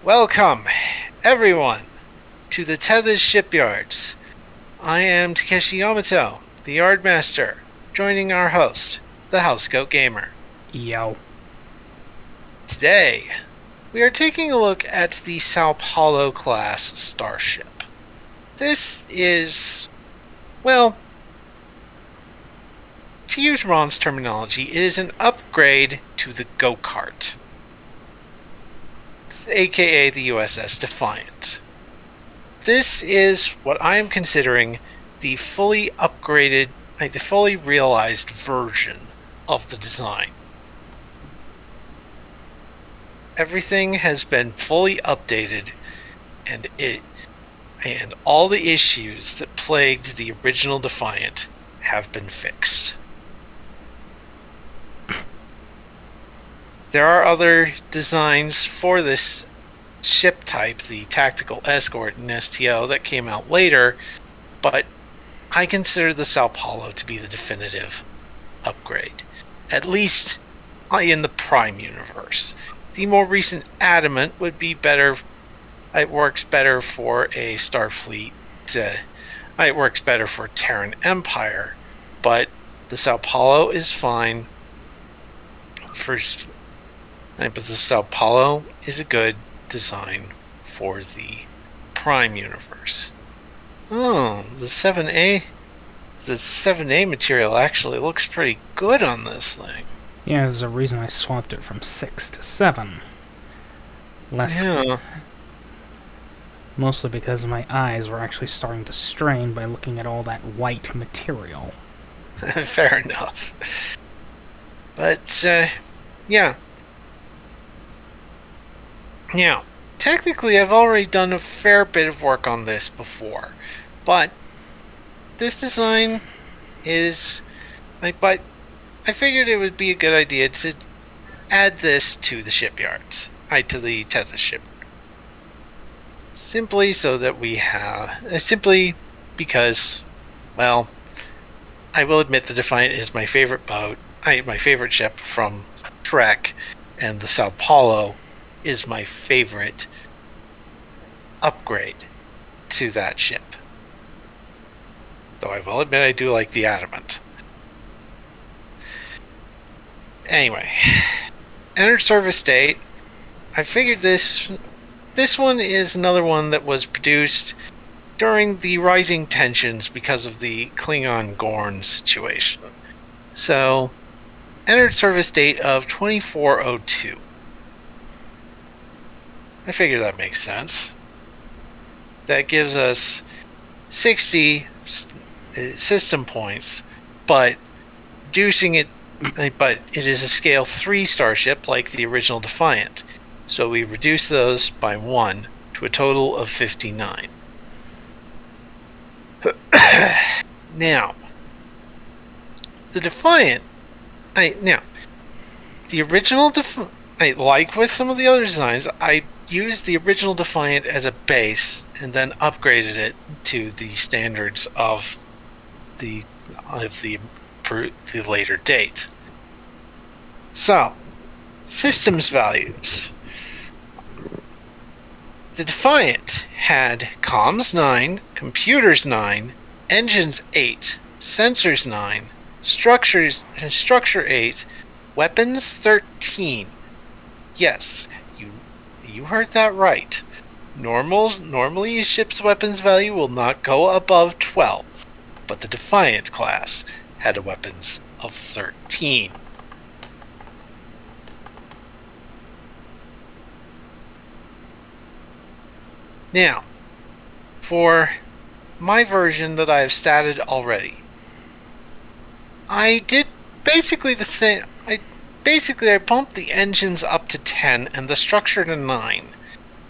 Welcome, everyone, to the Tethys Shipyards. I am Takeshi Yamato, the Yardmaster, joining our host, the Housecoat Gamer. Yo. Today, we are taking a look at the Paulo-Class starship. This is, well, to use Ron's terminology, it is an upgrade to the go-kart, aka the USS Defiant. This is what I am considering the fully upgraded, the fully realized version of the design. Everything has been fully updated, and all the issues that plagued the original Defiant have been fixed. There are other designs for this ship type, the Tactical Escort and STO, that came out later, but I consider the Sao Paulo to be the definitive upgrade, at least in the Prime universe. The more recent Adamant would be better. It works better for a Starfleet. It works better for Terran Empire, but the Sao Paulo is fine. But the Sao Paulo is a good design for the Prime universe. Oh, the 7A material actually looks pretty good on this thing. Yeah, there's a reason I swapped it from 6 to 7. Yeah. Mostly because my eyes were actually starting to strain by looking at all that white material. Fair enough. But, yeah. Now, technically I've already done a fair bit of work on this before, but this design is... But I figured it would be a good idea to add this to the shipyards, to the Tethys shipyard. Simply because, well, I will admit the Defiant is my favorite boat, my favorite ship from Trek, and the Sao Paulo is my favorite upgrade to that ship. Though I will admit I do like the Adamant. Anyway, entered service date. I figured this one is another one that was produced during the rising tensions because of the Klingon-Gorn situation. So, entered service date of 2402. I figure that makes sense. That gives us 60 system points, but it is a scale 3 starship like the original Defiant, so we reduce those by 1 to a total of 59. Now, the Defiant, the original like with some of the other designs, I used the original Defiant as a base and then upgraded it to the standards of the later date. So, systems values. The Defiant had comms 9, computers 9, engines 8, sensors 9, structure 8, weapons 13. Yes, you heard that right. Normally a ship's weapons value will not go above 12, but the Defiant class had weapons of 13. Now, for my version that I have statted already, I did basically the same. I bumped the engines up to 10 and the structure to 9.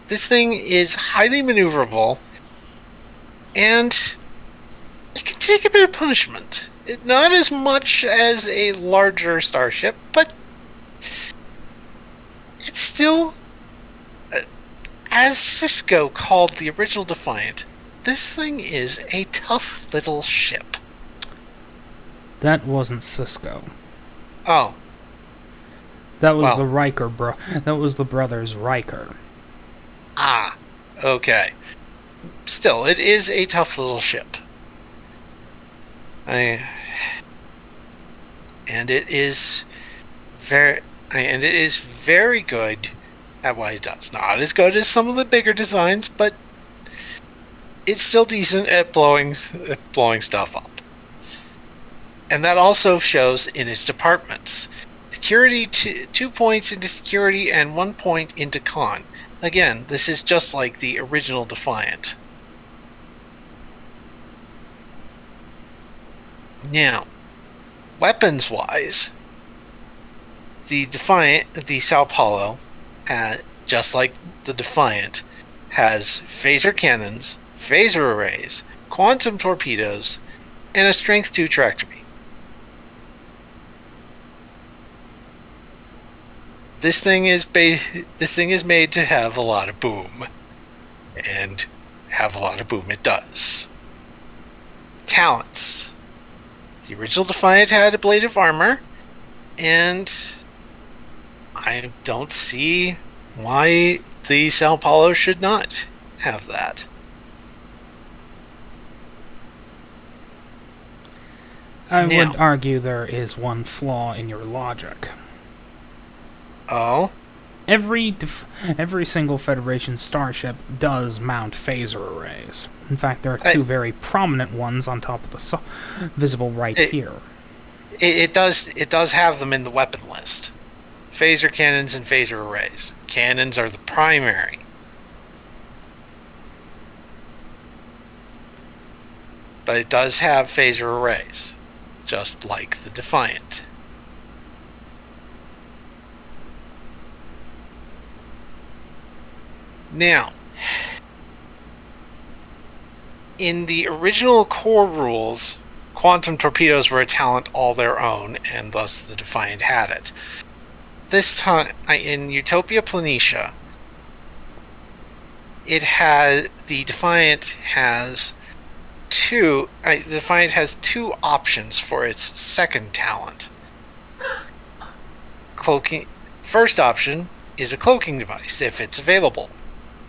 This thing is highly maneuverable, and it can take a bit of punishment. Not as much as a larger starship, but it's still... As Cisco called the original Defiant, this thing is a tough little ship. That wasn't Cisco. Oh. That was the Riker, bro. That was the brothers Riker. Ah, okay. Still, it is a tough little ship. I, and it is very, and it is very good at what it does. Not as good as some of the bigger designs, but it's still decent at blowing stuff up. And that also shows in its departments. Security 2 points into security and 1 point into con. Again, this is just like the original Defiant. Now, weapons wise, the Sao Paulo, just like the Defiant, has phaser cannons, phaser arrays, quantum torpedoes, and a strength 2 tractor beam. This thing is made to have a lot of boom, and have a lot of boom it does. Talents. The original Defiant had ablative armor, and I don't see why the Sao Paulo should not have that. I Now, would argue there is one flaw in your logic. oh, Every single Federation starship does mount phaser arrays. In fact, there are two very prominent ones on top of the visible right here. It does have them in the weapon list. Phaser cannons and phaser arrays. Cannons are the primary. But it does have phaser arrays, just like the Defiant. Now, in the original core rules, quantum torpedoes were a talent all their own, and thus the Defiant had it. This time, in Utopia Planitia, the Defiant has two options for its second talent. Cloaking. First option is a cloaking device if it's available.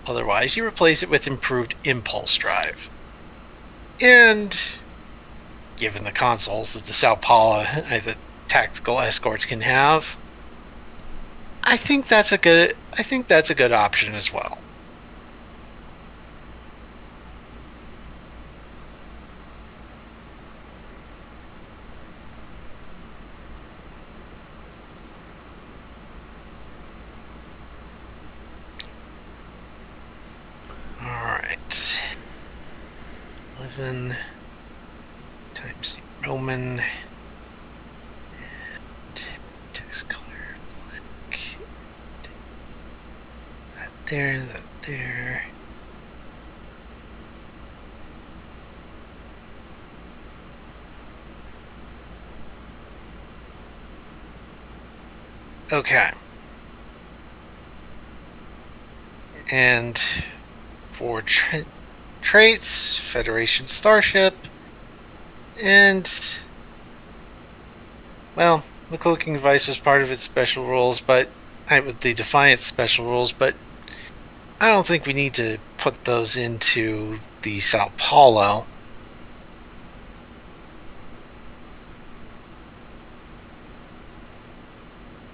Otherwise, you replace it with improved impulse drive. And given the consoles that the Sao Paulo, the tactical escorts can have, I think that's a good option as well. Alright. 11 times the Roman, and text color black. That there. Okay. And for traits, Federation Starship, and, well, the cloaking device was part of its special rules, but with the Defiant special rules, but I don't think we need to put those into the Sao Paulo.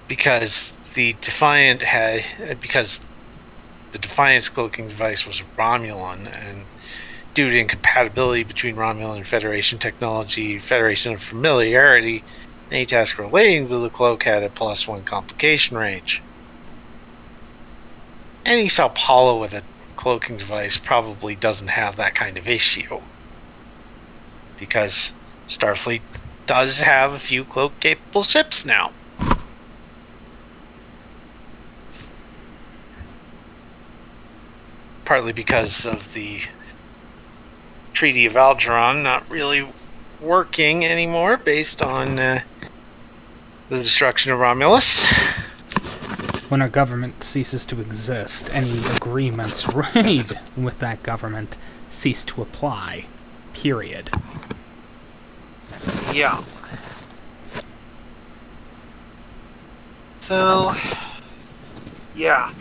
Because the Defiant's cloaking device was Romulan, and due to incompatibility between Romulan and Federation technology, Federation of familiarity, any task relating to the cloak had a +1 complication range. Any Sao Paulo with a cloaking device probably doesn't have that kind of issue, because Starfleet does have a few cloak-capable ships now. Partly because of the Treaty of Algeron not really working anymore based on the destruction of Romulus. When a government ceases to exist, any agreements made with that government cease to apply. Period. Yeah. So, yeah.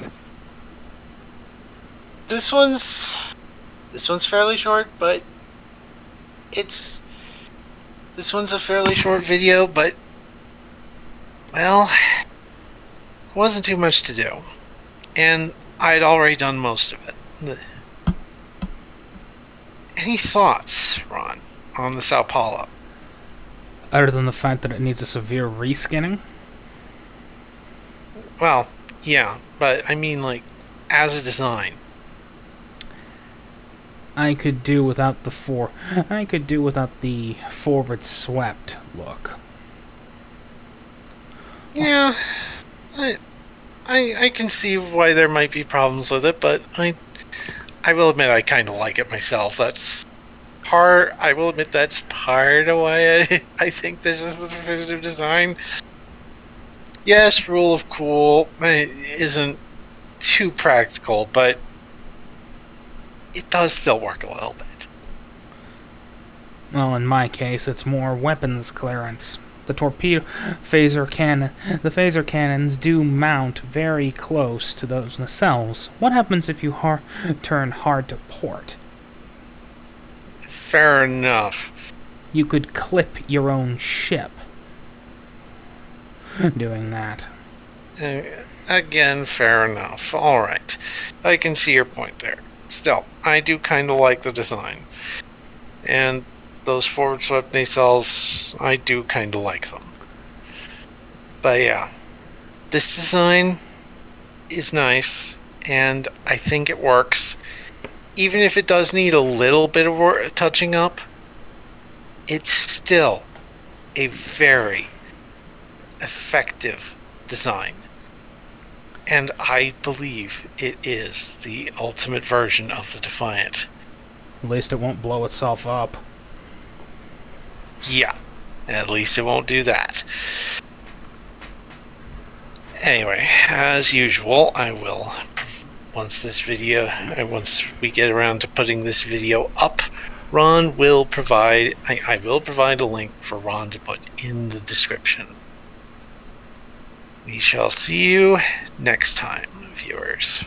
this one's fairly short, but this one's a fairly short video, but well, it wasn't too much to do, and I'd already done most of it. Any thoughts, Ron, on the Sao Paulo? Other than the fact that it needs a severe reskinning? Well, yeah, but I mean, like, as a design. I could do without the forward swept look. Yeah, I can see why there might be problems with it, but I will admit I kind of like it myself. I will admit that's part of why I think this is the definitive design. Yes, rule of cool isn't too practical, but it does still work a little bit. Well, in my case, it's more weapons clearance. The phaser cannons do mount very close to those nacelles. What happens if you turn hard to port? Fair enough. You could clip your own ship doing that. Again, fair enough. Alright. I can see your point there. Still, I do kind of like the design. And those forward swept nacelles, I do kind of like them. But yeah, this design is nice, and I think it works. Even if it does need a little bit of touching up, it's still a very effective design. And I believe it is the ultimate version of the Defiant. At least it won't blow itself up. Yeah, at least it won't do that. Anyway, as usual, once we get around to putting this video up, I will provide a link for Ron to put in the description. We shall see you next time, viewers.